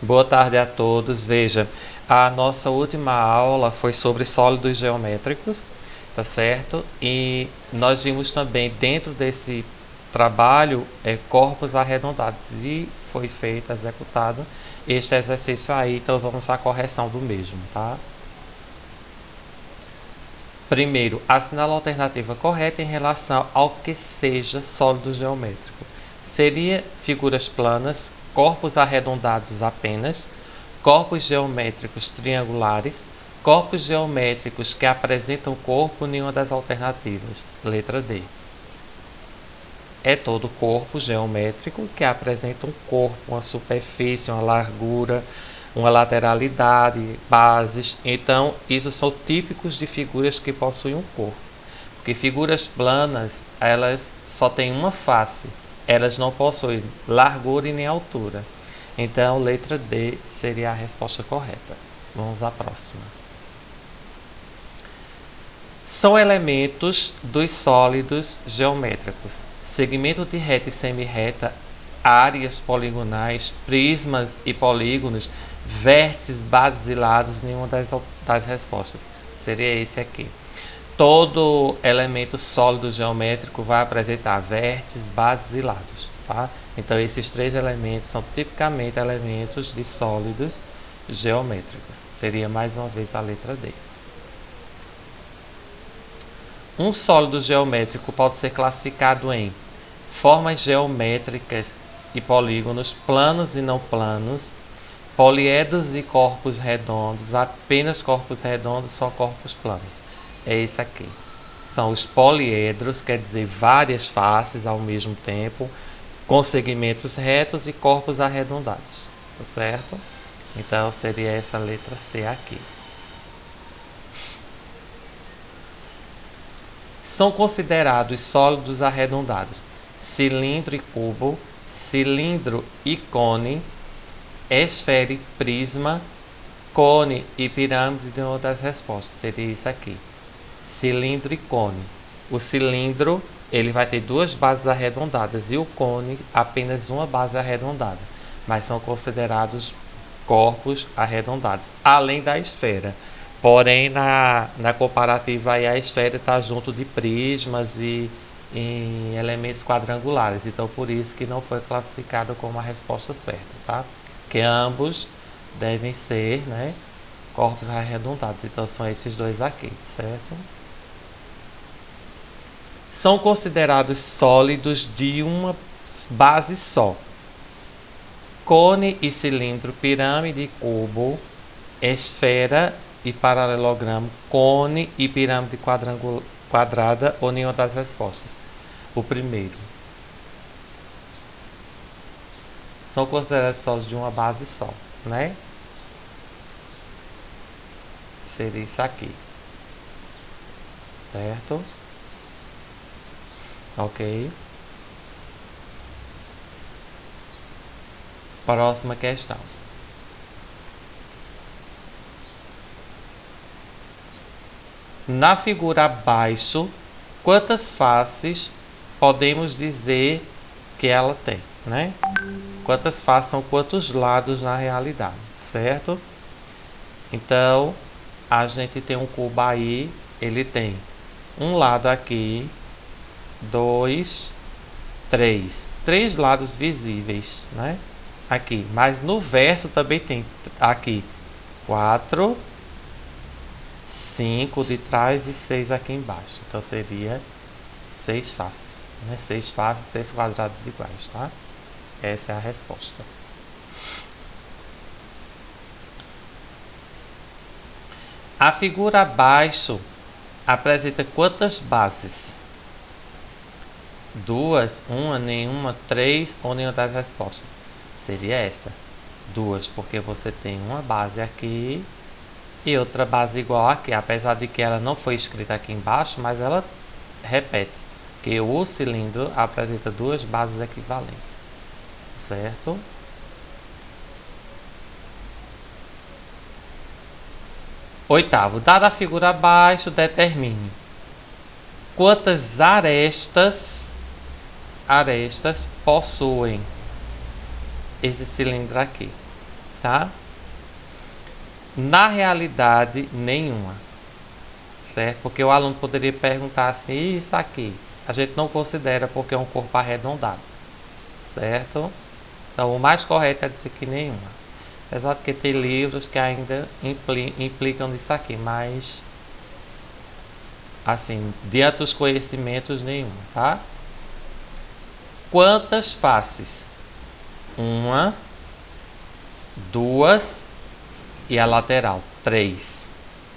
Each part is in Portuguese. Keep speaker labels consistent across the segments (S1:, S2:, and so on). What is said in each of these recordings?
S1: Boa tarde a todos. Veja, a nossa última aula foi sobre sólidos geométricos, tá certo? E nós vimos também dentro desse trabalho corpos arredondados e foi feito, executado este exercício aí, então vamos à correção do mesmo, tá? Primeiro, assinala a alternativa correta em relação ao que seja sólido geométrico. Seria figuras planas, corpos arredondados apenas, corpos geométricos triangulares, corpos geométricos que apresentam corpo, nenhuma das alternativas. Letra D. É todo corpo geométrico que apresenta um corpo, uma superfície, uma largura, uma lateralidade, bases. Então, isso são típicos de figuras que possuem um corpo. Porque figuras planas, elas só têm uma face. Elas não possuem largura e nem altura. Então, letra D seria a resposta correta. Vamos à próxima. São elementos dos sólidos geométricos: segmento de reta e semi-reta, áreas poligonais, prismas e polígonos, vértices, bases e lados. Nenhuma das respostas. Seria esse aqui. Todo elemento sólido geométrico vai apresentar vértices, bases e lados, tá? Então, esses três elementos são tipicamente elementos de sólidos geométricos. Seria mais uma vez a letra D. Um sólido geométrico pode ser classificado em formas geométricas e polígonos, planos e não planos, poliedros e corpos redondos, apenas corpos redondos, só corpos planos. É esse aqui. São os poliedros, quer dizer várias faces ao mesmo tempo, com segmentos retos e corpos arredondados, tá certo? Então seria essa letra C aqui. São considerados sólidos arredondados cilindro e cubo, cilindro e cone, esfera e prisma, cone e pirâmide. De uma das respostas seria isso aqui. Cilindro e cone. O cilindro, ele vai ter duas bases arredondadas e o cone apenas uma base arredondada, mas são considerados corpos arredondados, além da esfera. Porém, na comparativa aí, a esfera está junto de prismas e em elementos quadrangulares, então por isso que não foi classificado como a resposta certa, tá? Que ambos devem ser, né, corpos arredondados, então são esses dois aqui, certo? São considerados sólidos de uma base só: cone e cilindro, pirâmide e cubo, esfera e paralelogramo, cone e pirâmide quadrada, ou nenhuma das respostas. O primeiro. São considerados sólidos de uma base só, né? Seria isso aqui. Certo? Ok. Próxima questão. Na figura abaixo, quantas faces podemos dizer que ela tem, né? Quantas faces são quantos lados na realidade, certo? Então, a gente tem um cubo aí, ele tem um lado aqui, 2, 3. 3 lados visíveis, né? Aqui, mas no verso também tem aqui 4, 5 de trás e 6 aqui embaixo. Então seria 6 faces, né? 6 faces, 6 quadrados iguais, tá? Essa é a resposta. A figura abaixo apresenta quantas bases? 2, uma, nenhuma, 3 ou nenhuma das respostas? Seria essa. 2, porque você tem uma base aqui e outra base igual aqui, apesar de que ela não foi escrita aqui embaixo, mas ela repete, que o cilindro apresenta duas bases equivalentes, certo? Oitavo, dada a figura abaixo, determine quantas arestas possuem esse cilindro aqui. tá? Na realidade, nenhuma, certo? Porque o aluno poderia perguntar assim, isso aqui, a gente não considera porque é um corpo arredondado, certo? Então, o mais correto é dizer que nenhuma. Apesar de que tem livros que ainda implicam nisso aqui, mas, assim, diante dos conhecimentos, nenhuma, tá? Quantas faces? Uma, duas e a lateral, três.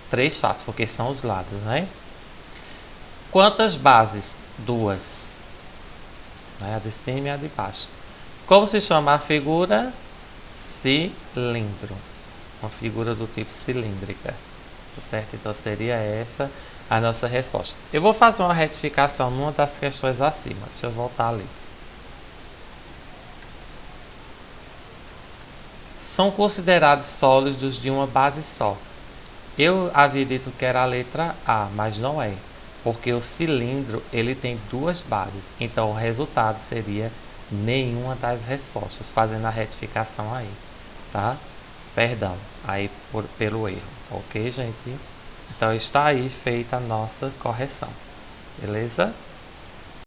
S1: Três faces, porque são os lados, né? Quantas bases? Duas. A de cima e a de baixo. Como se chama a figura? Cilindro. Uma figura do tipo cilíndrica. Certo? Então seria essa a nossa resposta. Eu vou fazer uma retificação numa das questões acima. Deixa eu voltar ali. São considerados sólidos de uma base só. Eu havia dito que era a letra A, mas não é. Porque o cilindro ele tem duas bases. Então o resultado seria nenhuma das respostas. Fazendo a retificação aí. Tá? Perdão. Aí pelo erro. Ok, gente? Então está aí feita a nossa correção. Beleza?